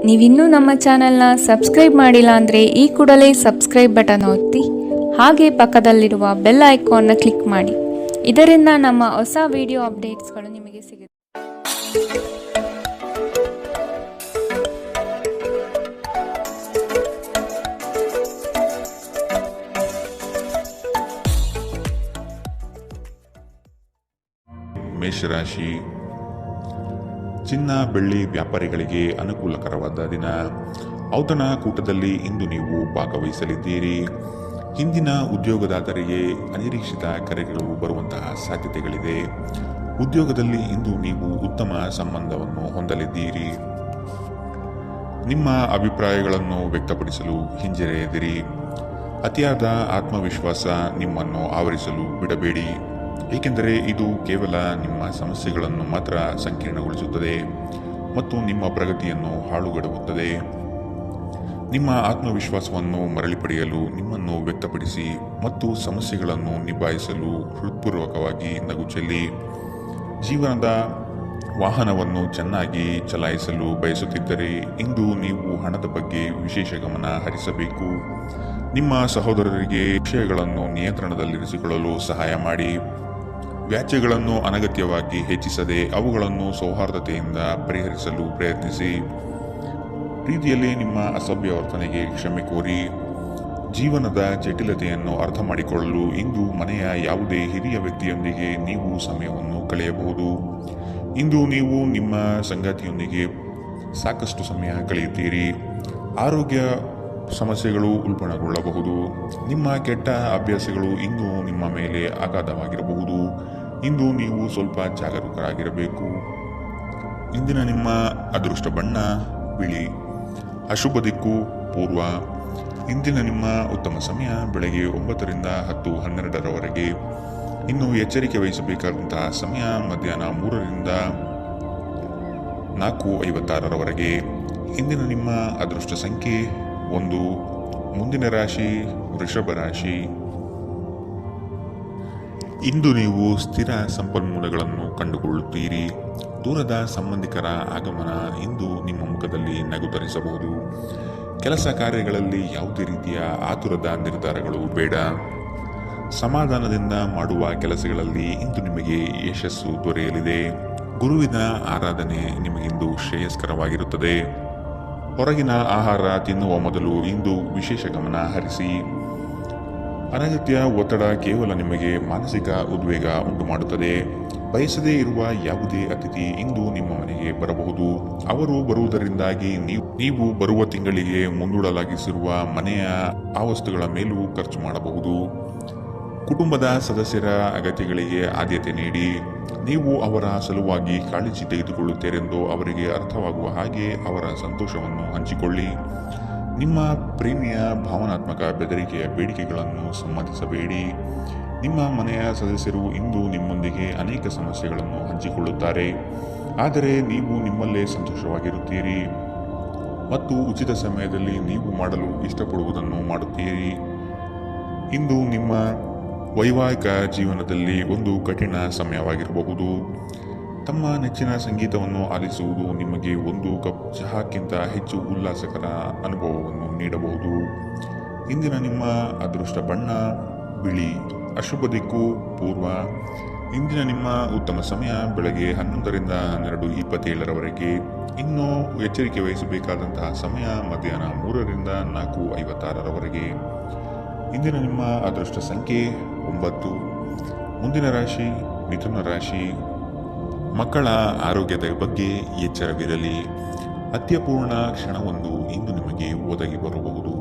ನೀವಿನ್ನೂ ನಮ್ಮ ಚಾನೆಲ್ನ ಸಬ್ಸ್ಕ್ರೈಬ್ ಮಾಡಿಲ್ಲ ಅಂದರೆ ಈ ಕೂಡಲೇ ಸಬ್ಸ್ಕ್ರೈಬ್ ಬಟನ್ ಒತ್ತಿ ಹಾಗೆ ಪಕ್ಕದಲ್ಲಿರುವ ಬೆಲ್ ಐಕಾನ್ನ ಕ್ಲಿಕ್ ಮಾಡಿ. ಇದರಿಂದ ನಮ್ಮ ಹೊಸ ವಿಡಿಯೋ ಅಪ್ಡೇಟ್ಸ್ಗಳು ನಿಮಗೆ ಸಿಗುತ್ತೆ. ಮೇಷರಾಶಿ, ಚಿನ್ನ ಬೆಳ್ಳಿ ವ್ಯಾಪಾರಿಗಳಿಗೆ ಅನುಕೂಲಕರವಾದ ದಿನ. ಔತಣ ಕೂಟದಲ್ಲಿ ಇಂದು ನೀವು ಭಾಗವಹಿಸಲಿದ್ದೀರಿ. ಹಿಂದಿನ ಉದ್ಯೋಗದಾತರಿಗೆ ಅನಿರೀಕ್ಷಿತ ಕರೆಗಳು ಬರುವಂತಹ ಸಾಧ್ಯತೆಗಳಿದೆ. ಉದ್ಯೋಗದಲ್ಲಿ ಇಂದು ನೀವು ಉತ್ತಮ ಸಂಬಂಧವನ್ನು ಹೊಂದಲಿದ್ದೀರಿ. ನಿಮ್ಮ ಅಭಿಪ್ರಾಯಗಳನ್ನು ವ್ಯಕ್ತಪಡಿಸಲು ಹಿಂಜರಿಯದಿರಿ. ಅತಿಯಾದ ಆತ್ಮವಿಶ್ವಾಸ ನಿಮ್ಮನ್ನು ಆವರಿಸಲು ಬಿಡಬೇಡಿ, ಏಕೆಂದರೆ ಇದು ಕೇವಲ ನಿಮ್ಮ ಸಮಸ್ಯೆಗಳನ್ನು ಮಾತ್ರ ಸಂಕೀರ್ಣಗೊಳಿಸುತ್ತದೆ ಮತ್ತು ನಿಮ್ಮ ಪ್ರಗತಿಯನ್ನು ಹಾಳುಗೆಡವುತ್ತದೆ. ನಿಮ್ಮ ಆತ್ಮವಿಶ್ವಾಸವನ್ನು ಮರಳಿ ಪಡೆಯಲು ನಿಮ್ಮನ್ನು ವ್ಯಕ್ತಪಡಿಸಿ ಮತ್ತು ಸಮಸ್ಯೆಗಳನ್ನು ನಿಭಾಯಿಸಲು ಹೃತ್ಪೂರ್ವಕವಾಗಿ ನಗು ಚೆಲ್ಲಿ. ಜೀವನದ ವಾಹನವನ್ನು ಚೆನ್ನಾಗಿ ಚಲಾಯಿಸಲು ಬಯಸುತ್ತಿದ್ದರೆ ಇಂದು ನೀವು ಹಣದ ಬಗ್ಗೆ ವಿಶೇಷ ಗಮನ ಹರಿಸಬೇಕು. ನಿಮ್ಮ ಸಹೋದರರಿಗೆ ವಿಷಯಗಳನ್ನು ನಿಯಂತ್ರಣದಲ್ಲಿರಿಸಿಕೊಳ್ಳಲು ಸಹಾಯ ಮಾಡಿ. ವ್ಯಾಜ್ಯಗಳನ್ನು ಅನಗತ್ಯವಾಗಿ ಹೆಚ್ಚಿಸದೆ ಅವುಗಳನ್ನು ಸೌಹಾರ್ದತೆಯಿಂದ ಪರಿಹರಿಸಲು ಪ್ರಯತ್ನಿಸಿ. ಪ್ರೀತಿಯಲ್ಲಿ ನಿಮ್ಮ ಅಸಭ್ಯ ವರ್ತನೆಗೆ ಕ್ಷಮೆ ಕೋರಿ. ಜೀವನದ ಜಟಿಲತೆಯನ್ನು ಅರ್ಥ ಮಾಡಿಕೊಳ್ಳಲು ಇಂದು ಮನೆಯ ಯಾವುದೇ ಹಿರಿಯ ವ್ಯಕ್ತಿಯೊಂದಿಗೆ ನೀವು ಸಮಯವನ್ನು ಕಳೆಯಬಹುದು. ಇಂದು ನೀವು ನಿಮ್ಮ ಸಂಗಾತಿಯೊಂದಿಗೆ ಸಾಕಷ್ಟು ಸಮಯ ಕಳೆಯುತ್ತೀರಿ. ಆರೋಗ್ಯ ಸಮಸ್ಯೆಗಳು ಉಲ್ಬಣಗೊಳ್ಳಬಹುದು. ನಿಮ್ಮ ಕೆಟ್ಟ ಅಭ್ಯಾಸಗಳು ಇಂದು ನಿಮ್ಮ ಮೇಲೆ ಆಘಾತವಾಗಿರಬಹುದು. ಇಂದು ನೀವು ಸ್ವಲ್ಪ ಜಾಗರೂಕರಾಗಿರಬೇಕು. ಇಂದಿನ ನಿಮ್ಮ ಅದೃಷ್ಟ ಬಣ್ಣ ಬಿಳಿ. ಅಶುಭ ದಿಕ್ಕು ಪೂರ್ವ. ಇಂದಿನ ನಿಮ್ಮ ಉತ್ತಮ ಸಮಯ ಬೆಳಗ್ಗೆ 9 ರಿಂದ 10:12 ಇನ್ನು ಎಚ್ಚರಿಕೆ ವಹಿಸಬೇಕಾದಂತಹ ಸಮಯ ಮಧ್ಯಾಹ್ನ 3 ರಿಂದ 4:56 ಇಂದಿನ ನಿಮ್ಮ ಅದೃಷ್ಟ ಸಂಖ್ಯೆ 1. ಮುಂದಿನ ರಾಶಿ ವೃಷಭ ರಾಶಿ. ಇಂದು ನೀವು ಸ್ಥಿರ ಸಂಪನ್ಮೂಲಗಳನ್ನು ಕಂಡುಕೊಳ್ಳುತ್ತೀರಿ. ದೂರದ ಸಂಬಂಧಿಕರ ಆಗಮನ ಇಂದು ನಿಮ್ಮ ಮುಖದಲ್ಲಿ ನಗು ತರಿಸಬಹುದು. ಕೆಲಸ ಕಾರ್ಯಗಳಲ್ಲಿ ಯಾವುದೇ ರೀತಿಯ ಆತುರದ ನಿರ್ಧಾರಗಳು ಬೇಡ. ಸಮಾಧಾನದಿಂದ ಮಾಡುವ ಕೆಲಸಗಳಲ್ಲಿ ಇಂದು ನಿಮಗೆ ಯಶಸ್ಸು ದೊರೆಯಲಿದೆ. ಗುರುವಿನ ಆರಾಧನೆ ನಿಮಗಿಂದು ಶ್ರೇಯಸ್ಕರವಾಗಿರುತ್ತದೆ. ಹೊರಗಿನ ಆಹಾರ ತಿನ್ನುವ ಮೊದಲು ಇಂದು ವಿಶೇಷ ಗಮನ ಹರಿಸಿ. ಅನಗತ್ಯ ಒತ್ತಡ ಕೇವಲ ನಿಮಗೆ ಮಾನಸಿಕ ಉದ್ವೇಗ ಉಂಟು ಮಾಡುತ್ತದೆ. ಬಯಸದೇ ಇರುವ ಯಾವುದೇ ಅತಿಥಿ ಇಂದು ನಿಮ್ಮ ಮನೆಗೆ ಬರಬಹುದು. ಅವರು ಬರುವುದರಿಂದಾಗಿ ನೀವು ಬರುವ ತಿಂಗಳಿಗೆ ಮುಂದೂಡಲಾಗಿಸಿರುವ ಮನೆಯ ಆ ವಸ್ತುಗಳ ಮೇಲೂ ಖರ್ಚು ಮಾಡಬಹುದು. ಕುಟುಂಬದ ಸದಸ್ಯರ ಅಗತ್ಯಗಳಿಗೆ ಆದ್ಯತೆ ನೀಡಿ. ನೀವು ಅವರ ಸಲುವಾಗಿ ಕಾಳಜಿ ತೆಗೆದುಕೊಳ್ಳುತ್ತೀರೆಂದು ಅವರಿಗೆ ಅರ್ಥವಾಗುವ ಹಾಗೆ ಅವರ ಸಂತೋಷವನ್ನು ಹಂಚಿಕೊಳ್ಳಿ. ನಿಮ್ಮ ಪ್ರೇಮಿಯ ಭಾವನಾತ್ಮಕ ಬೆದರಿಕೆಯ ಬೇಡಿಕೆಗಳನ್ನು ಸಮ್ಮತಿಸಬೇಡಿ. ನಿಮ್ಮ ಮನೆಯ ಸದಸ್ಯರು ಇಂದು ನಿಮ್ಮೊಂದಿಗೆ ಅನೇಕ ಸಮಸ್ಯೆಗಳನ್ನು ಹಂಚಿಕೊಳ್ಳುತ್ತಾರೆ, ಆದರೆ ನೀವು ನಿಮ್ಮಲ್ಲೇ ಸಂತೋಷವಾಗಿರುತ್ತೀರಿ ಮತ್ತು ಉಚಿತ ಸಮಯದಲ್ಲಿ ನೀವು ಮಾಡಲು ಇಷ್ಟಪಡುವುದನ್ನು ಮಾಡುತ್ತೀರಿ. ಇಂದು ನಿಮ್ಮ ವೈವಾಹಿಕ ಜೀವನದಲ್ಲಿ ಒಂದು ಕಠಿಣ ಸಮಯವಾಗಿರಬಹುದು. ತಮ್ಮ ನೆಚ್ಚಿನ ಸಂಗೀತವನ್ನು ಆಲಿಸುವುದು ನಿಮಗೆ 1 ಕಪ್ ಚಹಾಕ್ಕಿಂತ ಹೆಚ್ಚು ಉಲ್ಲಾಸಕರ ಅನುಭವವನ್ನು ನೀಡಬಹುದು. ಇಂದಿನ ನಿಮ್ಮ ಅದೃಷ್ಟ ಬಣ್ಣ ಬಿಳಿ. ಅಶುಭ ದಿಕ್ಕು ಪೂರ್ವ. ಇಂದಿನ ನಿಮ್ಮ ಉತ್ತಮ ಸಮಯ ಬೆಳಗ್ಗೆ 11 ರಿಂದ 12:27 ಇನ್ನು ಎಚ್ಚರಿಕೆ ವಹಿಸಬೇಕಾದಂತಹ ಸಮಯ ಮಧ್ಯಾಹ್ನ 3 ರಿಂದ 4:56 ಇಂದಿನ ನಿಮ್ಮ ಅದೃಷ್ಟ ಸಂಖ್ಯೆ 9. ಮುಂದಿನ ರಾಶಿ ಮಿಥುನ ರಾಶಿ. ಮಕ್ಕಳ ಆರೋಗ್ಯದ ಬಗ್ಗೆ ಎಚ್ಚರವಿರಲಿ. ಅತ್ಯಪೂರ್ಣ ಕ್ಷಣವೊಂದು ಇಂದು ನಿಮಗೆ ಒದಗಿ ಬರಬಹುದು.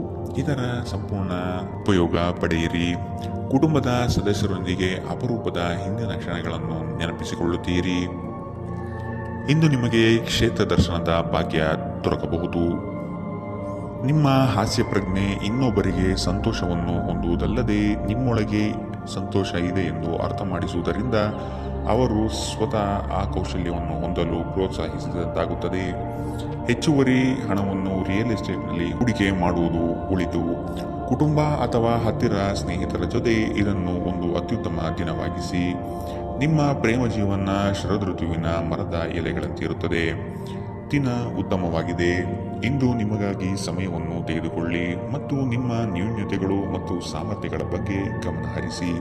ಇದರ ಸಂಪೂರ್ಣ ಉಪಯೋಗ ಪಡೆಯಿರಿ. ಕುಟುಂಬದ ಸದಸ್ಯರೊಂದಿಗೆ ಅಪರೂಪದ ಹಿಂದಿನ ಕ್ಷಣಗಳನ್ನು ನೆನಪಿಸಿಕೊಳ್ಳುತ್ತೀರಿ. ಇಂದು ನಿಮಗೆ ಕ್ಷೇತ್ರ ದರ್ಶನದ ಭಾಗ್ಯ ದೊರಕಬಹುದು. ನಿಮ್ಮ ಹಾಸ್ಯ ಪ್ರಜ್ಞೆ ಇನ್ನೊಬ್ಬರಿಗೆ ಸಂತೋಷವನ್ನು ಹೊಂದುವುದಲ್ಲದೆ ನಿಮ್ಮೊಳಗೆ ಸಂತೋಷ ಇದೆ ಎಂದು ಅರ್ಥ ಮಾಡಿಸುವುದರಿಂದ ಅವರು ಸ್ವತಃ ಆ ಕೌಶಲ್ಯವನ್ನು ಹೊಂದಲು ಪ್ರೋತ್ಸಾಹಿಸಿದಂತಾಗುತ್ತದೆ. ಹೆಚ್ಚುವರಿ ಹಣವನ್ನು ರಿಯಲ್ ಎಸ್ಟೇಟ್ನಲ್ಲಿ ಹೂಡಿಕೆ ಮಾಡುವುದು ಒಳಿತು. ಕುಟುಂಬ ಅಥವಾ ಹತ್ತಿರ ಸ್ನೇಹಿತರ ಜೊತೆ ಇದನ್ನು ಒಂದು ಅತ್ಯುತ್ತಮ ದಿನವಾಗಿಸಿ. ನಿಮ್ಮ ಪ್ರೇಮ ಜೀವನ ಶರದೃತುವಿನ ಮರದ ಎಲೆಗಳಂತಿರುತ್ತದೆ. ದಿನ ಉತ್ತಮವಾಗಿದೆ. ಇಂದು ನಿಮಗಾಗಿ ಸಮಯವನ್ನು ತೆಗೆದುಕೊಳ್ಳಿ ಮತ್ತು ನಿಮ್ಮ ನ್ಯೂನತೆಗಳು ಮತ್ತು ಸಾಮರ್ಥ್ಯಗಳ ಬಗ್ಗೆ ಗಮನ ಹರಿಸಿ.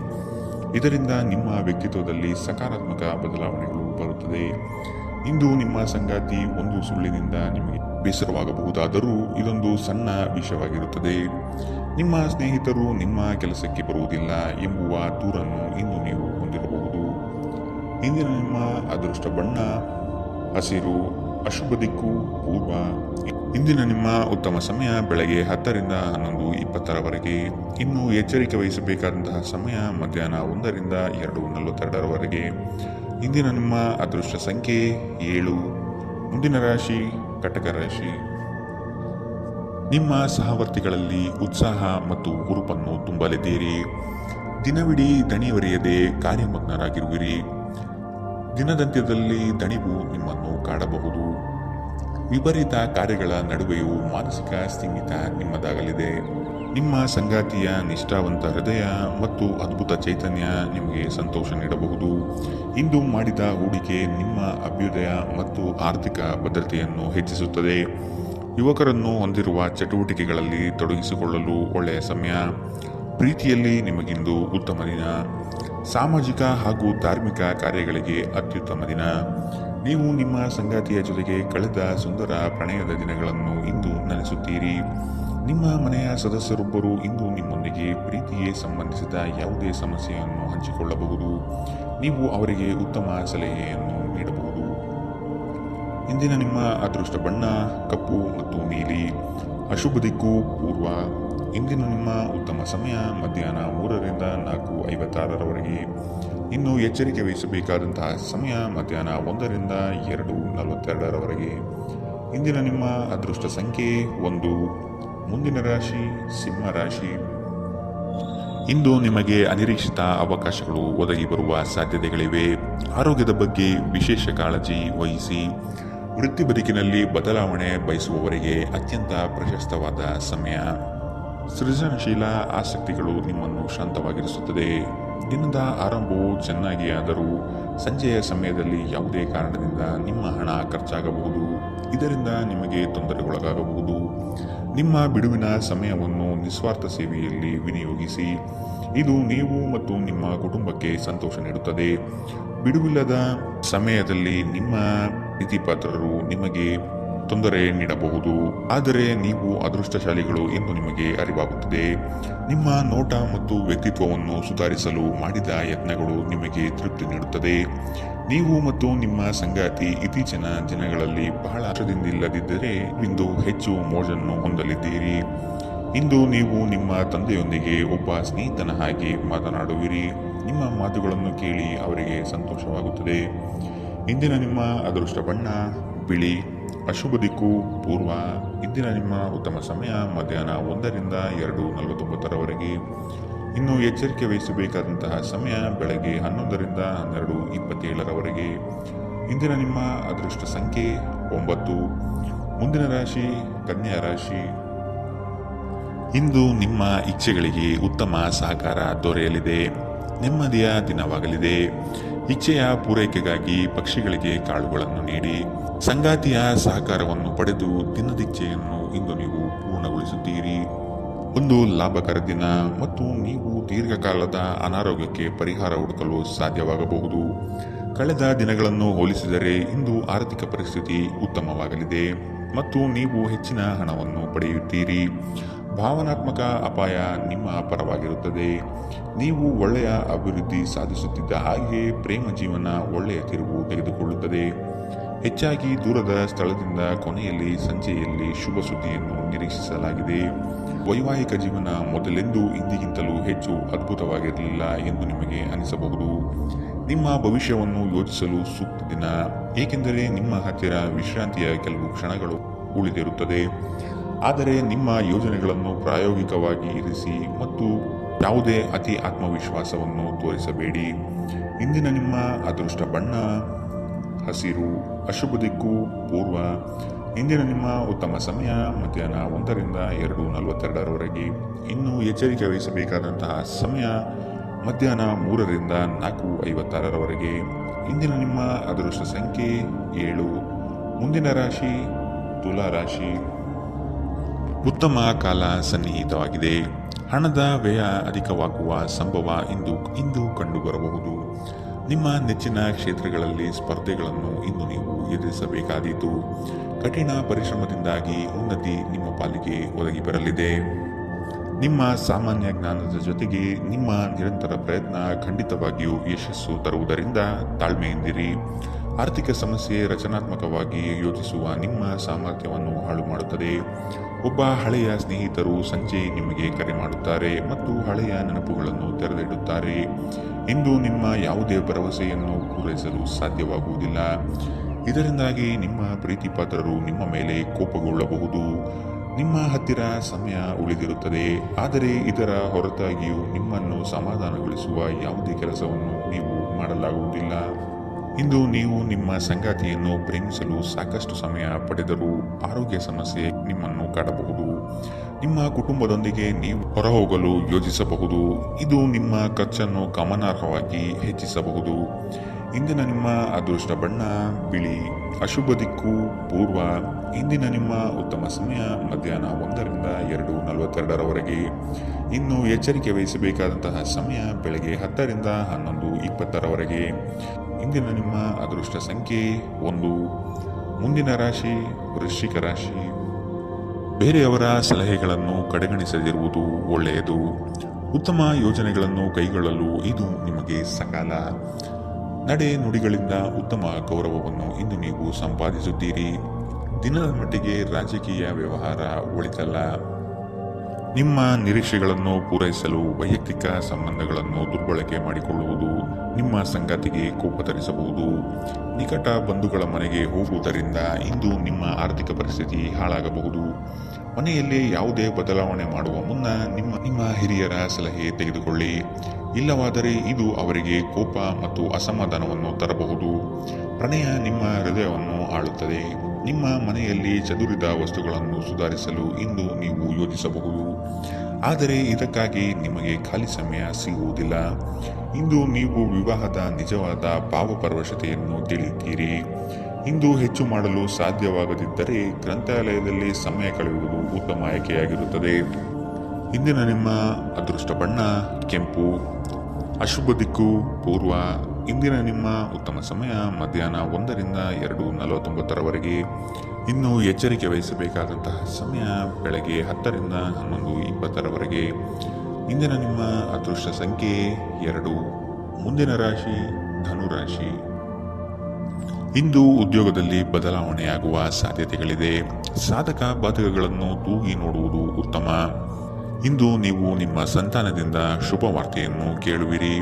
ಇದರಿಂದ ನಿಮ್ಮ ವ್ಯಕ್ತಿತ್ವದಲ್ಲಿ ಸಕಾರಾತ್ಮಕ ಬದಲಾವಣೆಗಳು ಬರುತ್ತದೆ. ಇಂದು ನಿಮ್ಮ ಸಂಗಾತಿ ಒಂದು ಸುಳ್ಳಿನಿಂದ ನಿಮಗೆ ಬೇಸರವಾಗಬಹುದಾದರೂ ಇದೊಂದು ಸಣ್ಣ ವಿಷಯವಾಗಿರುತ್ತದೆ. ನಿಮ್ಮ ಸ್ನೇಹಿತರು ನಿಮ್ಮ ಕೆಲಸಕ್ಕೆ ಬರುವುದಿಲ್ಲ ಎಂಬುವ ದೂರನ್ನು ಇಂದು ನೀವು ಹೊಂದಿರಬಹುದು. ಇಂದಿನ ನಿಮ್ಮ ಅದೃಷ್ಟ ಬಣ್ಣ ಹಸಿರು, ಅಶುಭ ದಿಕ್ಕು ಪೂರ್ವ. ಇಂದಿನ ನಿಮ್ಮ ಉತ್ತಮ ಸಮಯ ಬೆಳಗ್ಗೆ 10 ರಿಂದ 11:20 ಇನ್ನು ಎಚ್ಚರಿಕೆ ವಹಿಸಬೇಕಾದಂತಹ ಸಮಯ ಮಧ್ಯಾಹ್ನ 1 ರಿಂದ 2:42 ಇಂದಿನ ನಿಮ್ಮ ಅದೃಷ್ಟ ಸಂಖ್ಯೆ 7. ಮುಂದಿನ ರಾಶಿ ಕಟಕ ರಾಶಿ. ನಿಮ್ಮ ಸಹವರ್ತಿಗಳಲ್ಲಿ ಉತ್ಸಾಹ ಮತ್ತು ಹುರುಪನ್ನು ತುಂಬಲಿದ್ದೀರಿ. ದಿನವಿಡೀ ದಣಿವರಿಯದೆ ಕಾರ್ಯಮಗ್ನರಾಗಿರುವಿರಿ. ದಿನದಂತ್ಯದಲ್ಲಿ ದಣಿವು ನಿಮ್ಮನ್ನು ಕಾಡಬಹುದು. ವಿಪರೀತ ಕಾರ್ಯಗಳ ನಡುವೆಯೂ ಮಾನಸಿಕ ಸ್ಥಿಮಿತ ನಿಮ್ಮದಾಗಲಿದೆ. ನಿಮ್ಮ ಸಂಗಾತಿಯ ನಿಷ್ಠಾವಂತ ಹೃದಯ ಮತ್ತು ಅದ್ಭುತ ಚೈತನ್ಯ ನಿಮಗೆ ಸಂತೋಷ ನೀಡಬಹುದು. ಇಂದು ಮಾಡಿದ ಹೂಡಿಕೆ ನಿಮ್ಮ ಅಭ್ಯುದಯ ಮತ್ತು ಆರ್ಥಿಕ ಭದ್ರತೆಯನ್ನು ಹೆಚ್ಚಿಸುತ್ತದೆ. ಯುವಕರನ್ನು ಹೊಂದಿರುವ ಚಟುವಟಿಕೆಗಳಲ್ಲಿ ತೊಡಗಿಸಿಕೊಳ್ಳಲು ಒಳ್ಳೆಯ ಸಮಯ. ಪ್ರೀತಿಯಲ್ಲಿ ನಿಮಗಿಂದು ಉತ್ತಮ ದಿನ. ಸಾಮಾಜಿಕ ಹಾಗೂ ಧಾರ್ಮಿಕ ಕಾರ್ಯಗಳಿಗೆ ಅತ್ಯುತ್ತಮ ದಿನ. ನೀವು ನಿಮ್ಮ ಸಂಗಾತಿಯ ಜೊತೆಗೆ ಕಳೆದ ಸುಂದರ ಪ್ರಣಯದ ದಿನಗಳನ್ನು ಇಂದು ನೆನೆಸುತ್ತೀರಿ. ನಿಮ್ಮ ಮನೆಯ ಸದಸ್ಯರೊಬ್ಬರು ಇಂದು ನಿಮ್ಮೊಂದಿಗೆ ಪ್ರೀತಿಗೆ ಸಂಬಂಧಿಸಿದ ಯಾವುದೇ ಸಮಸ್ಯೆಯನ್ನು ಹಂಚಿಕೊಳ್ಳಬಹುದು. ನೀವು ಅವರಿಗೆ ಉತ್ತಮ ಸಲಹೆಯನ್ನು ನೀಡಬಹುದು. ಇಂದಿನ ನಿಮ್ಮ ಅದೃಷ್ಟ ಬಣ್ಣ ಕಪ್ಪು ಮತ್ತು ನೀಲಿ, ಅಶುಭ ದಿಕ್ಕು ಪೂರ್ವ. ಇಂದಿನ ನಿಮ್ಮ ಉತ್ತಮ ಸಮಯ ಮಧ್ಯಾಹ್ನ 3 ರಿಂದ 4:56 ಇನ್ನು ಎಚ್ಚರಿಕೆ ವಹಿಸಬೇಕಾದಂತಹ ಸಮಯ ಮಧ್ಯಾಹ್ನ 1 ರಿಂದ 2:42 ಇಂದಿನ ನಿಮ್ಮ ಅದೃಷ್ಟ ಸಂಖ್ಯೆ 1. ಮುಂದಿನ ರಾಶಿ ಸಿಂಹ ರಾಶಿ. ಇಂದು ನಿಮಗೆ ಅನಿರೀಕ್ಷಿತ ಅವಕಾಶಗಳು ಒದಗಿ ಬರುವ ಸಾಧ್ಯತೆಗಳಿವೆ. ಆರೋಗ್ಯದ ಬಗ್ಗೆ ವಿಶೇಷ ಕಾಳಜಿ ವಹಿಸಿ. ವೃತ್ತಿ ಬದುಕಿನಲ್ಲಿ ಬದಲಾವಣೆ ಬಯಸುವವರಿಗೆ ಅತ್ಯಂತ ಪ್ರಶಸ್ತವಾದ ಸಮಯ. ಸೃಜನಶೀಲ ಆಸಕ್ತಿಗಳು ನಿಮ್ಮನ್ನು ಶಾಂತವಾಗಿರಿಸುತ್ತದೆ. ದಿನದ ಆರಂಭವು ಚೆನ್ನಾಗಿಯಾದರೂ ಸಂಜೆಯ ಸಮಯದಲ್ಲಿ ಯಾವುದೇ ಕಾರಣದಿಂದ ನಿಮ್ಮ ಹಣ ಖರ್ಚಾಗಬಹುದು. ಇದರಿಂದ ನಿಮಗೆ ತೊಂದರೆಗೊಳಗಾಗಬಹುದು. ನಿಮ್ಮ ಬಿಡುವಿನ ಸಮಯವನ್ನು ನಿಸ್ವಾರ್ಥ ಸೇವೆಯಲ್ಲಿ ವಿನಿಯೋಗಿಸಿ. ಇದು ನೀವು ಮತ್ತು ನಿಮ್ಮ ಕುಟುಂಬಕ್ಕೆ ಸಂತೋಷ ನೀಡುತ್ತದೆ. ಬಿಡುವಿಲ್ಲದ ಸಮಯದಲ್ಲಿ ನಿಮ್ಮ ಪ್ರೀತಿಪಾತ್ರರು ನಿಮಗೆ ತೊಂದರೆ ನೀಡಬಹುದು, ಆದರೆ ನೀವು ಅದೃಷ್ಟಶಾಲಿಗಳು ಎಂದು ನಿಮಗೆ ಅರಿವಾಗುತ್ತದೆ. ನಿಮ್ಮ ನೋಟ ಮತ್ತು ವ್ಯಕ್ತಿತ್ವವನ್ನು ಸುಧಾರಿಸಲು ಮಾಡಿದ ಯತ್ನಗಳು ನಿಮಗೆ ತೃಪ್ತಿ ನೀಡುತ್ತದೆ. ನೀವು ಮತ್ತು ನಿಮ್ಮ ಸಂಗಾತಿ ಇತ್ತೀಚಿನ ದಿನಗಳಲ್ಲಿ ಬಹಳ ಹರ್ಷದಿಂದಿಲ್ಲದಿದ್ದರೆ ಇಂದು ಹೆಚ್ಚು ಮೋಜನ್ನು ಹೊಂದಲಿದ್ದೀರಿ. ಇಂದು ನೀವು ನಿಮ್ಮ ತಂದೆಯೊಂದಿಗೆ ಒಬ್ಬ ಸ್ನೇಹಿತನ ಹಾಗೆ ಮಾತನಾಡುವಿರಿ. ನಿಮ್ಮ ಮಾತುಗಳನ್ನು ಕೇಳಿ ಅವರಿಗೆ ಸಂತೋಷವಾಗುತ್ತದೆ. ಇಂದಿನ ನಿಮ್ಮ ಅದೃಷ್ಟ ಬಣ್ಣ ಬಿಳಿ, ಅಶುಭ ದಿಕ್ಕು ಪೂರ್ವ. ಇಂದಿನ ನಿಮ್ಮ ಉತ್ತಮ ಸಮಯ ಮಧ್ಯಾಹ್ನ 1 ರಿಂದ 2:49 ಇನ್ನು ಎಚ್ಚರಿಕೆ ವಹಿಸಬೇಕಾದಂತಹ ಸಮಯ ಬೆಳಗ್ಗೆ 11 ರಿಂದ 12:27 ಇಂದಿನ ನಿಮ್ಮ ಅದೃಷ್ಟ ಸಂಖ್ಯೆ 9. ಮುಂದಿನ ರಾಶಿ ಕನ್ಯಾ ರಾಶಿ. ಇಂದು ನಿಮ್ಮ ಇಚ್ಛೆಗಳಿಗೆ ಉತ್ತಮ ಸಹಕಾರ ದೊರೆಯಲಿದೆ. ನೆಮ್ಮದಿಯ ದಿನವಾಗಲಿದೆ. ಇಚ್ಛೆಯ ಪೂರೈಕೆಗಾಗಿ ಪಕ್ಷಿಗಳಿಗೆ ಕಾಳುಗಳನ್ನು ನೀಡಿ. ಸಂಗಾತಿಯ ಸಹಕಾರವನ್ನು ಪಡೆದು ದಿನದಿಚ್ಛೆಯನ್ನು ಇಂದು ನೀವು ಪೂರ್ಣಗೊಳಿಸುತ್ತೀರಿ. ಒಂದು ಲಾಭಕರ ದಿನ ಮತ್ತು ನೀವು ದೀರ್ಘಕಾಲದ ಅನಾರೋಗ್ಯಕ್ಕೆ ಪರಿಹಾರ ಹುಡುಕಲು ಸಾಧ್ಯವಾಗಬಹುದು. ಕಳೆದ ದಿನಗಳನ್ನು ಹೋಲಿಸಿದರೆ ಇಂದು ಆರ್ಥಿಕ ಪರಿಸ್ಥಿತಿ ಉತ್ತಮವಾಗಲಿದೆ ಮತ್ತು ನೀವು ಹೆಚ್ಚಿನ ಹಣವನ್ನು ಪಡೆಯುತ್ತೀರಿ. ಭಾವನಾತ್ಮಕ ಅಪಾಯ ನಿಮ್ಮ ಪರವಾಗಿರುತ್ತದೆ. ನೀವು ಒಳ್ಳೆಯ ಅಭಿವೃದ್ಧಿ ಸಾಧಿಸುತ್ತಿದ್ದ ಹಾಗೆ ಪ್ರೇಮ ಜೀವನ ಒಳ್ಳೆಯ ತಿರುವು ತೆಗೆದುಕೊಳ್ಳುತ್ತದೆ. ಹೆಚ್ಚಾಗಿ ದೂರದ ಸ್ಥಳದಿಂದ ಕೊನೆಯಲ್ಲಿ ಸಂಜೆಯಲ್ಲಿ ಶುಭ ಸುದ್ದಿಯನ್ನು ನಿರೀಕ್ಷಿಸಲಾಗಿದೆ. ವೈವಾಹಿಕ ಜೀವನ ಮೊದಲೆಂದೂ ಇಂದಿಗಿಂತಲೂ ಹೆಚ್ಚು ಅದ್ಭುತವಾಗಿರಲಿಲ್ಲ ಎಂದು ನಿಮಗೆ ಅನಿಸಬಹುದು. ನಿಮ್ಮ ಭವಿಷ್ಯವನ್ನು ಯೋಚಿಸಲು ಸೂಕ್ತ ದಿನ, ಏಕೆಂದರೆ ನಿಮ್ಮ ಹತ್ತಿರ ವಿಶ್ರಾಂತಿಯ ಕೆಲವು ಕ್ಷಣಗಳು ಉಳಿದಿರುತ್ತದೆ. ಆದರೆ ನಿಮ್ಮ ಯೋಜನೆಗಳನ್ನು ಪ್ರಾಯೋಗಿಕವಾಗಿ ಇರಿಸಿ ಮತ್ತು ಯಾವುದೇ ಅತಿ ಆತ್ಮವಿಶ್ವಾಸವನ್ನು ತೋರಿಸಬೇಡಿ. ಇಂದಿನ ನಿಮ್ಮ ಅದೃಷ್ಟ ಬಣ್ಣ ಹಸಿರು, ಅಶುಭ ದಿಕ್ಕು ಪೂರ್ವ. ಇಂದಿನ ನಿಮ್ಮ ಉತ್ತಮ ಸಮಯ ಮಧ್ಯಾಹ್ನ 1 ರಿಂದ 2:42 ಇನ್ನು ಎಚ್ಚರಿಕೆ ವಹಿಸಬೇಕಾದಂತಹ ಸಮಯ ಮಧ್ಯಾಹ್ನ 3 ರಿಂದ 4:56 ಇಂದಿನ ನಿಮ್ಮ ಅದೃಷ್ಟ ಸಂಖ್ಯೆ 7. ಮುಂದಿನ ರಾಶಿ ತುಲಾ ರಾಶಿ. ಉತ್ತಮ ಕಾಲ ಸನ್ನಿಹಿತವಾಗಿದೆ. ಹಣದ ವ್ಯಯ ಅಧಿಕವಾಗುವ ಸಂಭವ ಇಂದು ಕಂಡುಬರಬಹುದು. ನಿಮ್ಮ ನೆಚ್ಚಿನ ಕ್ಷೇತ್ರಗಳಲ್ಲಿ ಸ್ಪರ್ಧೆಗಳನ್ನು ಇಂದು ನೀವು ಎದುರಿಸಬೇಕಾದೀತು. ಕಠಿಣ ಪರಿಶ್ರಮದಿಂದಾಗಿ ಉನ್ನತಿ ನಿಮ್ಮ ಪಾಲಿಗೆ ಒದಗಿ ಬರಲಿದೆ. ನಿಮ್ಮ ಸಾಮಾನ್ಯ ಜ್ಞಾನದ ಜೊತೆಗೆ ನಿಮ್ಮ ನಿರಂತರ ಪ್ರಯತ್ನ ಖಂಡಿತವಾಗಿಯೂ ಯಶಸ್ಸು ತರುವುದರಿಂದ ತಾಳ್ಮೆಯಿಂದಿರಿ. ಆರ್ಥಿಕ ಸಮಸ್ಯೆ ರಚನಾತ್ಮಕವಾಗಿ ಯೋಚಿಸುವ ನಿಮ್ಮ ಸಾಮರ್ಥ್ಯವನ್ನು ಹಾಳು ಮಾಡುತ್ತದೆ. ಒಬ್ಬ ಹಳೆಯ ಸ್ನೇಹಿತರು ಸಂಜೆ ನಿಮಗೆ ಕರೆ ಮಾಡುತ್ತಾರೆ ಮತ್ತು ಹಳೆಯ ನೆನಪುಗಳನ್ನು ತೆರೆದಿಡುತ್ತಾರೆ. ಇಂದು ನಿಮ್ಮ ಯಾವುದೇ ಭರವಸೆಯನ್ನು ಪೂರೈಸಲು ಸಾಧ್ಯವಾಗುವುದಿಲ್ಲ. ಇದರಿಂದಾಗಿ ನಿಮ್ಮ ಪ್ರೀತಿಪಾತ್ರರು ನಿಮ್ಮ ಮೇಲೆ ಕೋಪಗೊಳ್ಳಬಹುದು. ನಿಮ್ಮ ಹತ್ತಿರ ಸಮಯ ಉಳಿದಿರುತ್ತದೆ, ಆದರೆ ಇದರ ಹೊರತಾಗಿಯೂ ನಿಮ್ಮನ್ನು ಸಮಾಧಾನಗೊಳಿಸುವ ಯಾವುದೇ ಕೆಲಸವನ್ನು ನೀವು ಮಾಡಲಾಗುವುದಿಲ್ಲ. ಇಂದು ನೀವು ನಿಮ್ಮ ಸಂಗಾತಿಯನ್ನು ಪ್ರೇಮಿಸಲು ಸಾಕಷ್ಟು ಸಮಯ ಪಡೆದರೂ ಆರೋಗ್ಯ ಸಮಸ್ಯೆ ನಿಮ್ಮನ್ನು ಕಾಡಬಹುದು. ನಿಮ್ಮ ಕುಟುಂಬದೊಂದಿಗೆ ನೀವು ಹೊರಹೋಗಲು ಯೋಜಿಸಬಹುದು. ಇದು ನಿಮ್ಮ ಖರ್ಚನ್ನು ಗಮನಾರ್ಹವಾಗಿ ಹೆಚ್ಚಿಸಬಹುದು. ಇಂದಿನ ನಿಮ್ಮ ಅದೃಷ್ಟ ಬಣ್ಣ ಬಿಳಿ. ಅಶುಭ ದಿಕ್ಕು ಪೂರ್ವ. ಇಂದಿನ ನಿಮ್ಮ ಉತ್ತಮ ಸಮಯ ಮಧ್ಯಾಹ್ನ 1 ರಿಂದ 2:42 ಇನ್ನು ಎಚ್ಚರಿಕೆ ವಹಿಸಬೇಕಾದಂತಹ ಸಮಯ ಬೆಳಗ್ಗೆ 10 ರಿಂದ 11:20 ಇಂದಿನ ನಿಮ್ಮ ಅದೃಷ್ಟ ಸಂಖ್ಯೆ 1. ಮುಂದಿನ ರಾಶಿ ವೃಶ್ಚಿಕ ರಾಶಿ. ಬೇರೆಯವರ ಸಲಹೆಗಳನ್ನು ಕಡೆಗಣಿಸದಿರುವುದು ಒಳ್ಳೆಯದು. ಉತ್ತಮ ಯೋಜನೆಗಳನ್ನು ಕೈಗೊಳ್ಳಲು ಇದು ನಿಮಗೆ ಸಕಾಲ. ನಡೆ ನುಡಿಗಳಿಂದ ಉತ್ತಮ ಗೌರವವನ್ನು ಇಂದು ನೀವು ಸಂಪಾದಿಸುತ್ತೀರಿ. ದಿನದ ಮಟ್ಟಿಗೆ ರಾಜಕೀಯ ವ್ಯವಹಾರ ಒಳಿತಲ್ಲ. ನಿಮ್ಮ ನಿರೀಕ್ಷೆಗಳನ್ನು ಪೂರೈಸಲು ವೈಯಕ್ತಿಕ ಸಂಬಂಧಗಳನ್ನು ದುರ್ಬಳಕೆ ಮಾಡಿಕೊಳ್ಳುವುದು ನಿಮ್ಮ ಸಂಗಾತಿಗೆ ಕೋಪ ತರಿಸಬಹುದು. ನಿಕಟ ಬಂಧುಗಳ ಮನೆಗೆ ಹೋಗುವುದರಿಂದ ಇಂದು ನಿಮ್ಮ ಆರ್ಥಿಕ ಪರಿಸ್ಥಿತಿ ಹಾಳಾಗಬಹುದು. ಮನೆಯಲ್ಲಿ ಯಾವುದೇ ಬದಲಾವಣೆ ಮಾಡುವ ಮುನ್ನ ನಿಮ್ಮ ಹಿರಿಯರ ಸಲಹೆ ತೆಗೆದುಕೊಳ್ಳಿ. ಇಲ್ಲವಾದರೆ ಇದು ಅವರಿಗೆ ಕೋಪ ಮತ್ತು ಅಸಮಾಧಾನವನ್ನು ತರಬಹುದು. ಪ್ರಣಯ ನಿಮ್ಮ ಹೃದಯವನ್ನು ಆಳುತ್ತದೆ. ನಿಮ್ಮ ಮನೆಯಲ್ಲಿ ಚದುರಿದ ವಸ್ತುಗಳನ್ನು ಸುಧಾರಿಸಲು ಇಂದು ನೀವು ಯೋಜಿಸಬಹುದು, ಆದರೆ ಇದಕ್ಕಾಗಿ ನಿಮಗೆ ಖಾಲಿ ಸಮಯ ಸಿಗುವುದಿಲ್ಲ. ಇಂದು ನೀವು ವಿವಾಹದ ನಿಜವಾದ ಭಾವಪರವಶತೆಯನ್ನು ತಿಳಿಯುತ್ತೀರಿ. ಇಂದು ಹೆಚ್ಚು ಮಾಡಲು ಸಾಧ್ಯವಾಗದಿದ್ದರೆ ಗ್ರಂಥಾಲಯದಲ್ಲಿ ಸಮಯ ಕಳೆಯುವುದು ಉತ್ತಮ ಆಯ್ಕೆಯಾಗಿರುತ್ತದೆ. ಇಂದಿನ ನಿಮ್ಮ ಅದೃಷ್ಟ ಬಣ್ಣ ಕೆಂಪು. ಅಶುಭ ದಿಕ್ಕು ಪೂರ್ವ. ಇಂದಿನ ನಿಮ್ಮ ಉತ್ತಮ ಸಮಯ ಮಧ್ಯಾಹ್ನ 1 ರಿಂದ 2:49 ಇನ್ನು ಎಚ್ಚರಿಕೆ ವಹಿಸಬೇಕಾದಂತಹ ಸಮಯ ಬೆಳಗ್ಗೆ 10 ರಿಂದ 11:20 ಇಂದಿನ ನಿಮ್ಮ ಅದೃಷ್ಟ ಸಂಖ್ಯೆ 2. ಮುಂದಿನ ರಾಶಿ ಧನುರಾಶಿ. ಇಂದು ಉದ್ಯೋಗದಲ್ಲಿ ಬದಲಾವಣೆಯಾಗುವ ಸಾಧ್ಯತೆಗಳಿದೆ. ಸಾಧಕ ಬಾಧಕಗಳನ್ನು ತೂಗಿ ನೋಡುವುದು ಉತ್ತಮ. ಇಂದು ನೀವು ನಿಮ್ಮ ಸಂತಾನದಿಂದ ಶುಭ ವಾರ್ತೆಯನ್ನು ಕೇಳುವಿರಿ.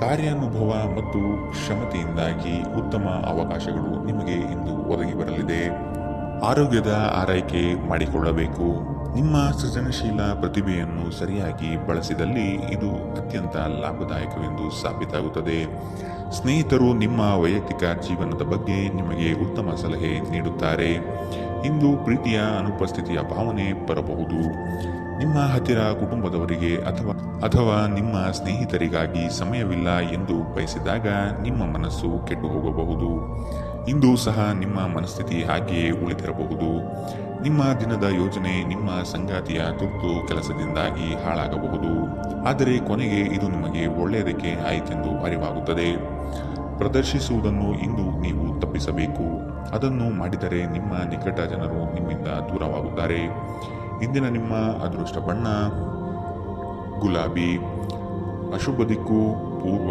ಕಾರ್ಯಾನುಭವ ಮತ್ತು ಕ್ಷಮತೆಯಿಂದಾಗಿ ಉತ್ತಮ ಅವಕಾಶಗಳು ನಿಮಗೆ ಇಂದು ಒದಗಿ ಬರಲಿದೆ. ಆರೋಗ್ಯದ ಆರೈಕೆ ಮಾಡಿಕೊಳ್ಳಬೇಕು. ನಿಮ್ಮ ಸೃಜನಶೀಲ ಪ್ರತಿಭೆಯನ್ನು ಸರಿಯಾಗಿ ಬಳಸಿದಲ್ಲಿ ಇದು ಅತ್ಯಂತ ಲಾಭದಾಯಕವೆಂದು ಸಾಬೀತಾಗುತ್ತದೆ. ಸ್ನೇಹಿತರು ನಿಮ್ಮ ವೈಯಕ್ತಿಕ ಜೀವನದ ಬಗ್ಗೆ ನಿಮಗೆ ಉತ್ತಮ ಸಲಹೆ ನೀಡುತ್ತಾರೆ. ಇಂದು ಪ್ರೀತಿಯ ಅನುಪಸ್ಥಿತಿಯ ಭಾವನೆ ಬರಬಹುದು. ನಿಮ್ಮ ಹತ್ತಿರ ಕುಟುಂಬದವರಿಗೆ ಅಥವಾ ನಿಮ್ಮ ಸ್ನೇಹಿತರಿಗಾಗಿ ಸಮಯವಿಲ್ಲ ಎಂದು ಬಯಸಿದಾಗ ನಿಮ್ಮ ಮನಸ್ಸು ಕೆಟ್ಟು ಹೋಗಬಹುದು. ಇಂದು ಸಹ ನಿಮ್ಮ ಮನಸ್ಥಿತಿ ಹಾಗೆಯೇ ಉಳಿದಿರಬಹುದು. ನಿಮ್ಮ ದಿನದ ಯೋಜನೆ ನಿಮ್ಮ ಸಂಗಾತಿಯ ತುರ್ತು ಕೆಲಸದಿಂದಾಗಿ ಹಾಳಾಗಬಹುದು, ಆದರೆ ಕೊನೆಗೆ ಇದು ನಿಮಗೆ ಒಳ್ಳೆಯದಕ್ಕೆ ಆಯಿತೆಂದು ಅರಿವಾಗುತ್ತದೆ. ಪ್ರದರ್ಶಿಸುವುದನ್ನು ಇಂದು ನೀವು ತಪ್ಪಿಸಬೇಕು. ಅದನ್ನು ಮಾಡಿದರೆ ನಿಮ್ಮ ನಿಕಟ ಜನರು ನಿಮ್ಮಿಂದ ದೂರವಾಗುತ್ತಾರೆ. ಇಂದಿನ ನಿಮ್ಮ ಅದೃಷ್ಟ ಬಣ್ಣ ಗುಲಾಬಿ. ಅಶುಭ ದಿಕ್ಕು ಪೂರ್ವ.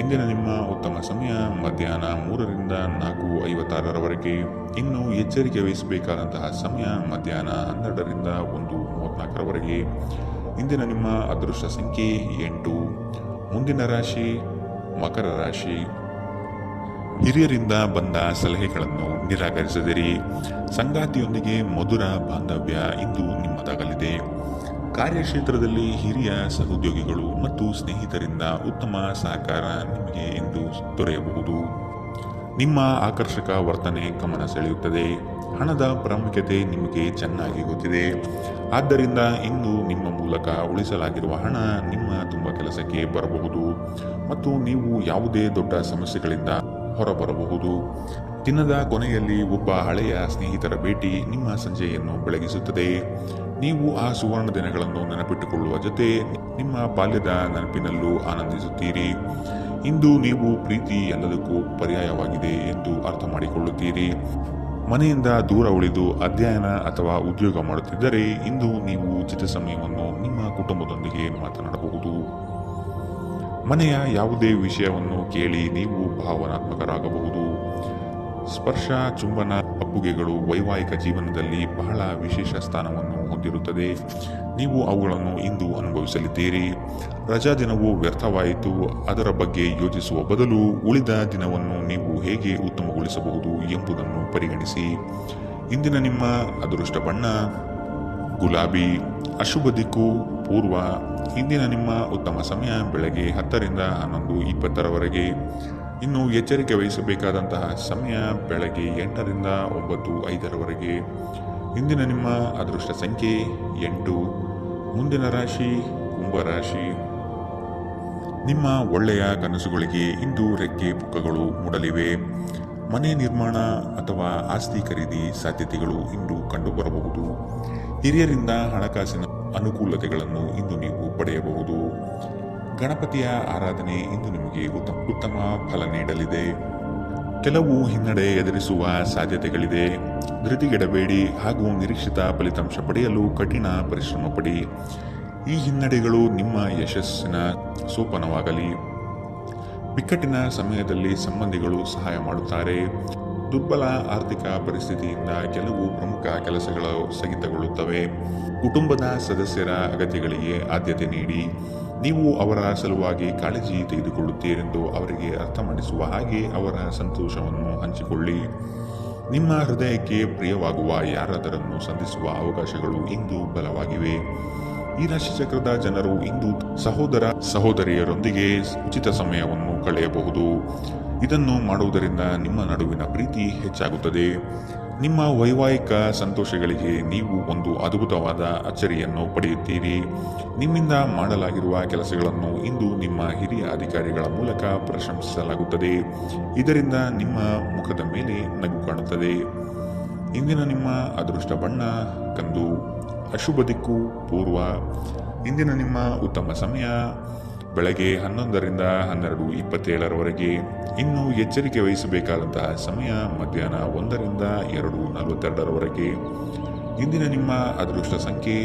ಇಂದಿನ ನಿಮ್ಮ ಉತ್ತಮ ಸಮಯ ಮಧ್ಯಾಹ್ನ 3 ರಿಂದ 4:56 ಇನ್ನು ಎಚ್ಚರಿಕೆ ವಹಿಸಬೇಕಾದಂತಹ ಸಮಯ ಮಧ್ಯಾಹ್ನ 12 ರಿಂದ 1:34 ಇಂದಿನ ನಿಮ್ಮ ಅದೃಷ್ಟ ಸಂಖ್ಯೆ 8. ಮುಂದಿನ ರಾಶಿ ಮಕರ ರಾಶಿ. ಹಿರಿಯರಿಂದ ಬಂದ ಸಲಹೆಗಳನ್ನು ನಿರಾಕರಿಸದಿರಿ. ಸಂಗಾತಿಯೊಂದಿಗೆ ಮಧುರ ಬಾಂಧವ್ಯ ಇಂದು ನಿಮ್ಮದಾಗಲಿದೆ. ಕಾರ್ಯಕ್ಷೇತ್ರದಲ್ಲಿ ಹಿರಿಯ ಸಹೋದ್ಯೋಗಿಗಳು ಮತ್ತು ಸ್ನೇಹಿತರಿಂದ ಉತ್ತಮ ಸಹಕಾರ ನಿಮಗೆ ಇಂದು ದೊರೆಯಬಹುದು. ನಿಮ್ಮ ಆಕರ್ಷಕ ವರ್ತನೆ ಗಮನ ಸೆಳೆಯುತ್ತದೆ. ಹಣದ ಪ್ರಾಮುಖ್ಯತೆ ನಿಮಗೆ ಚೆನ್ನಾಗಿ ಗೊತ್ತಿದೆ. ಆದ್ದರಿಂದ ಇಂದು ನಿಮ್ಮ ಮೂಲಕ ಉಳಿಸಲಾಗಿರುವ ಹಣ ನಿಮ್ಮ ತುಂಬ ಕೆಲಸಕ್ಕೆ ಬರಬಹುದು ಮತ್ತು ನೀವು ಯಾವುದೇ ದೊಡ್ಡ ಸಮಸ್ಯೆಗಳಿಂದ ಹೊರಬರಬಹುದು. ದಿನದ ಕೊನೆಯಲ್ಲಿ ಒಬ್ಬ ಹಳೆಯ ಸ್ನೇಹಿತರ ಭೇಟಿ ನಿಮ್ಮ ಸಂಜೆಯನ್ನು ಬೆಳಗಿಸುತ್ತದೆ. ನೀವು ಆ ಸುವರ್ಣ ದಿನಗಳನ್ನು ನೆನಪಿಟ್ಟುಕೊಳ್ಳುವ ಜೊತೆ ನಿಮ್ಮ ಬಾಲ್ಯದ ನೆನಪಿನಲ್ಲೂ ಆನಂದಿಸುತ್ತೀರಿ. ಇಂದು ನೀವು ಪ್ರೀತಿ ಎಲ್ಲದಕ್ಕೂ ಪರ್ಯಾಯವಾಗಿದೆ ಎಂದು ಅರ್ಥ ಮಾಡಿಕೊಳ್ಳುತ್ತೀರಿ. ಮನೆಯಿಂದ ದೂರ ಉಳಿದು ಅಧ್ಯಯನ ಅಥವಾ ಉದ್ಯೋಗ ಮಾಡುತ್ತಿದ್ದರೆ ಇಂದು ನೀವು ಉಚಿತ ಸಮಯವನ್ನು ನಿಮ್ಮ ಕುಟುಂಬದೊಂದಿಗೆ ಮಾತನಾಡಬಹುದು. ಮನೆಯ ಯಾವುದೇ ವಿಷಯವನ್ನು ಕೇಳಿ ನೀವು ಭಾವನಾತ್ಮಕರಾಗಬಹುದು. ಸ್ಪರ್ಶ, ಚುಂಬನ, ಅಪ್ಪುಗೆಗಳು ವೈವಾಹಿಕ ಜೀವನದಲ್ಲಿ ಬಹಳ ವಿಶೇಷ ಸ್ಥಾನವನ್ನು ಹೊಂದಿರುತ್ತದೆ. ನೀವು ಅವುಗಳನ್ನು ಇಂದು ಅನುಭವಿಸಲಿದ್ದೀರಿ. ರಜಾ ದಿನವು ವ್ಯರ್ಥವಾಯಿತು ಅದರ ಬಗ್ಗೆ ಯೋಚಿಸುವ ಬದಲು ಉಳಿದ ದಿನವನ್ನು ನೀವು ಹೇಗೆ ಉತ್ತಮಗೊಳಿಸಬಹುದು ಎಂಬುದನ್ನು ಪರಿಗಣಿಸಿ. ಇಂದಿನ ನಿಮ್ಮ ಅದೃಷ್ಟ ಬಣ್ಣ ಗುಲಾಬಿ. ಅಶುಭ ದಿಕ್ಕು ಪೂರ್ವ. ಇಂದಿನ ನಿಮ್ಮ ಉತ್ತಮ ಸಮಯ ಬೆಳಗ್ಗೆ 10 ರಿಂದ 11:20 ಇನ್ನು ಎಚ್ಚರಿಕೆ ವಹಿಸಬೇಕಾದಂತಹ ಸಮಯ ಬೆಳಗ್ಗೆ 8 ರಿಂದ 9:05 ಇಂದಿನ ನಿಮ್ಮ ಅದೃಷ್ಟ ಸಂಖ್ಯೆ 8. ಮುಂದಿನ ರಾಶಿ ಕುಂಭರಾಶಿ. ನಿಮ್ಮ ಒಳ್ಳೆಯ ಕನಸುಗಳಿಗೆ ಇಂದು ರೆಕ್ಕೆ ಪುಕ್ಕಗಳು ಮೂಡಲಿವೆ. ಮನೆ ನಿರ್ಮಾಣ ಅಥವಾ ಆಸ್ತಿ ಖರೀದಿ ಸಾಧ್ಯತೆಗಳು ಇಂದು ಕಂಡುಬರಬಹುದು. ಹಿರಿಯರಿಂದ ಹಣಕಾಸಿನ ಅನುಕೂಲತೆಗಳನ್ನು ಇಂದು ನೀವು ಪಡೆಯಬಹುದು. ಗಣಪತಿಯ ಆರಾಧನೆ ಇಂದು ನಿಮಗೆ ಉತ್ತಮ ಫಲ ನೀಡಲಿದೆ. ಕೆಲವು ಹಿನ್ನಡೆ ಎದುರಿಸುವ ಸಾಧ್ಯತೆಗಳಿದೆ. ಧೃತಿಗೆಡಬೇಡಿ ಹಾಗೂ ನಿರೀಕ್ಷಿತ ಫಲಿತಾಂಶ ಪಡೆಯಲು ಕಠಿಣ ಪರಿಶ್ರಮ ಪಡಿ. ಈ ಹಿನ್ನಡೆಗಳು ನಿಮ್ಮ ಯಶಸ್ಸಿನ ಸೋಪಾನವಾಗಲಿ. ಬಿಕ್ಕಟ್ಟಿನ ಸಮಯದಲ್ಲಿ ಸಂಬಂಧಿಗಳು ಸಹಾಯ ಮಾಡುತ್ತಾರೆ. ದುರ್ಬಲ ಆರ್ಥಿಕ ಪರಿಸ್ಥಿತಿಯಿಂದ ಕೆಲವು ಪ್ರಮುಖ ಕೆಲಸಗಳು ಸ್ಥಗಿತಗೊಳ್ಳುತ್ತವೆ. ಕುಟುಂಬದ ಸದಸ್ಯರ ಅಗತ್ಯಗಳಿಗೆ ಆದ್ಯತೆ ನೀಡಿ. ನೀವು ಅವರ ಸಲುವಾಗಿ ಕಾಳಜಿ ತೆಗೆದುಕೊಳ್ಳುತ್ತೀರೆಂದು ಅವರಿಗೆ ಅರ್ಥ ಮಾಡಿಸುವ ಹಾಗೆ ಅವರ ಸಂತೋಷವನ್ನು ಹಂಚಿಕೊಳ್ಳಿ. ನಿಮ್ಮ ಹೃದಯಕ್ಕೆ ಪ್ರಿಯವಾಗುವ ಯಾರಾದರನ್ನು ಸಂಧಿಸುವ ಅವಕಾಶಗಳು ಇಂದು ಬಲವಾಗಿವೆ. ಈ ರಾಶಿಚಕ್ರದ ಜನರು ಇಂದು ಸಹೋದರ ಸಹೋದರಿಯರೊಂದಿಗೆ ಉಚಿತ ಸಮಯವನ್ನು ಕಳೆಯಬಹುದು. ಇದನ್ನು ಮಾಡುವುದರಿಂದ ನಿಮ್ಮ ನಡುವಿನ ಪ್ರೀತಿ ಹೆಚ್ಚಾಗುತ್ತದೆ. ನಿಮ್ಮ ವೈವಾಹಿಕ ಸಂತೋಷಗಳಿಗೆ ನೀವು ಒಂದು ಅದ್ಭುತವಾದ ಅಚ್ಚರಿಯನ್ನು ಪಡೆಯುತ್ತೀರಿ. ನಿಮ್ಮಿಂದ ಮಾಡಲಾಗಿರುವ ಕೆಲಸಗಳನ್ನು ಇಂದು ನಿಮ್ಮ ಹಿರಿಯ ಅಧಿಕಾರಿಗಳ ಮೂಲಕ ಪ್ರಶಂಸಿಸಲಾಗುತ್ತದೆ. ಇದರಿಂದ ನಿಮ್ಮ ಮುಖದ ಮೇಲೆ ನಗು ಕಾಣುತ್ತದೆ. ಇಂದಿನ ನಿಮ್ಮ ಅದೃಷ್ಟ ಬಣ್ಣ ಕಂದು. ಅಶುಭ ದಿಕ್ಕು ಪೂರ್ವ. ಇಂದಿನ ನಿಮ್ಮ ಉತ್ತಮ ಸಮಯ ಬೆಳಗ್ಗೆ 11 ರಿಂದ 12:27 ಇನ್ನು ಎಚ್ಚರಿಕೆ ವಹಿಸಬೇಕಾದಂತಹ ಸಮಯ ಮಧ್ಯಾಹ್ನ 1 ರಿಂದ 2:42 ಇಂದಿನ ನಿಮ್ಮ ಅದೃಷ್ಟ ಸಂಖ್ಯೆ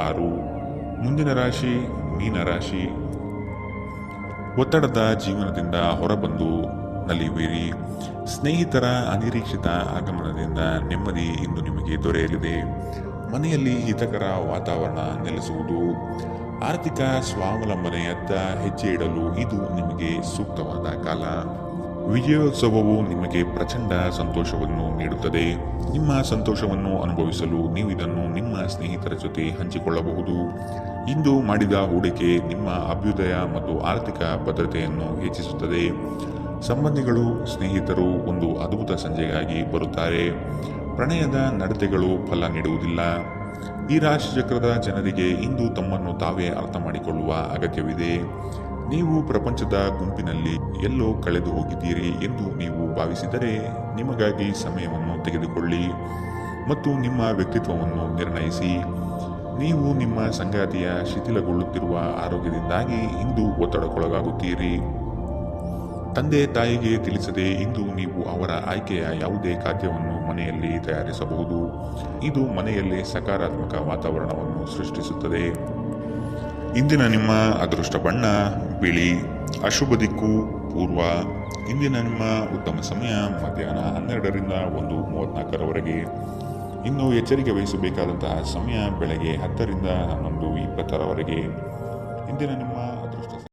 6. ಮುಂದಿನ ರಾಶಿ ಮೀನರಾಶಿ. ಒತ್ತಡದ ಜೀವನದಿಂದ ಹೊರಬಂದು ನಲಿಯುವಿರಿ. ಸ್ನೇಹಿತರ ಅನಿರೀಕ್ಷಿತ ಆಗಮನದಿಂದ ನೆಮ್ಮದಿ ಇಂದು ನಿಮಗೆ ದೊರೆಯಲಿದೆ. ಮನೆಯಲ್ಲಿ ಹಿತಕರ ವಾತಾವರಣ ನೆಲೆಸುವುದು. ಆರ್ಥಿಕ ಸ್ವಾವಲಂಬನೆಯತ್ತ ಹೆಜ್ಜೆ ಇಡಲು ಇದು ನಿಮಗೆ ಸೂಕ್ತವಾದ ಕಾಲ. ವಿಜಯೋತ್ಸವವು ನಿಮಗೆ ಪ್ರಚಂಡ ಸಂತೋಷವನ್ನು ನೀಡುತ್ತದೆ. ನಿಮ್ಮ ಸಂತೋಷವನ್ನು ಅನುಭವಿಸಲು ನೀವು ಇದನ್ನು ನಿಮ್ಮ ಸ್ನೇಹಿತರ ಜೊತೆ ಹಂಚಿಕೊಳ್ಳಬಹುದು. ಇಂದು ಮಾಡಿದ ಹೂಡಿಕೆ ನಿಮ್ಮ ಅಭ್ಯುದಯ ಮತ್ತು ಆರ್ಥಿಕ ಭದ್ರತೆಯನ್ನು ಹೆಚ್ಚಿಸುತ್ತದೆ. ಸಂಬಂಧಿಗಳು, ಸ್ನೇಹಿತರು ಒಂದು ಅದ್ಭುತ ಸಂಜೆಗಾಗಿ ಬರುತ್ತಾರೆ. ಪ್ರಣಯದ ನಡತೆಗಳು ಫಲ ನೀಡುವುದಿಲ್ಲ. ಈ ರಾಶಿಚಕ್ರದ ಜನರಿಗೆ ಇಂದು ತಮ್ಮನ್ನು ತಾವೇ ಅರ್ಥ ಮಾಡಿಕೊಳ್ಳುವ ಅಗತ್ಯವಿದೆ. ನೀವು ಪ್ರಪಂಚದ ಗುಂಪಿನಲ್ಲಿ ಎಲ್ಲೋ ಕಳೆದು ಹೋಗಿದ್ದೀರಿ ಎಂದು ನೀವು ಭಾವಿಸಿದರೆ ನಿಮಗಾಗಿ ಸಮಯವನ್ನು ತೆಗೆದುಕೊಳ್ಳಿ ಮತ್ತು ನಿಮ್ಮ ವ್ಯಕ್ತಿತ್ವವನ್ನು ನಿರ್ಣಯಿಸಿ. ನೀವು ನಿಮ್ಮ ಸಂಗಾತಿಯ ಶಿಥಿಲಗೊಳ್ಳುತ್ತಿರುವ ಆರೋಗ್ಯದಿಂದಾಗಿ ಇಂದು ಒತ್ತಡಕ್ಕೊಳಗಾಗುತ್ತೀರಿ. ತಂದೆ ತಾಯಿಗೆ ತಿಳಿಸದೆ ಇಂದು ನೀವು ಅವರ ಆಯ್ಕೆಯ ಯಾವುದೇ ಖಾದ್ಯವನ್ನು ಮನೆಯಲ್ಲಿ ತಯಾರಿಸಬಹುದು. ಇದು ಮನೆಯಲ್ಲಿ ಸಕಾರಾತ್ಮಕ ವಾತಾವರಣವನ್ನು ಸೃಷ್ಟಿಸುತ್ತದೆ. ಇಂದಿನ ನಿಮ್ಮ ಅದೃಷ್ಟ ಬಣ್ಣ ಬಿಳಿ. ಅಶುಭ ದಿಕ್ಕು ಪೂರ್ವ. ಇಂದಿನ ನಿಮ್ಮ ಉತ್ತಮ ಸಮಯ ಮಧ್ಯಾಹ್ನ 12 ರಿಂದ 1:34 ಇನ್ನು ಎಚ್ಚರಿಕೆ ವಹಿಸಬೇಕಾದಂತಹ ಸಮಯ ಬೆಳಗ್ಗೆ 10 ರಿಂದ 11:20 ಇಂದಿನ ನಿಮ್ಮ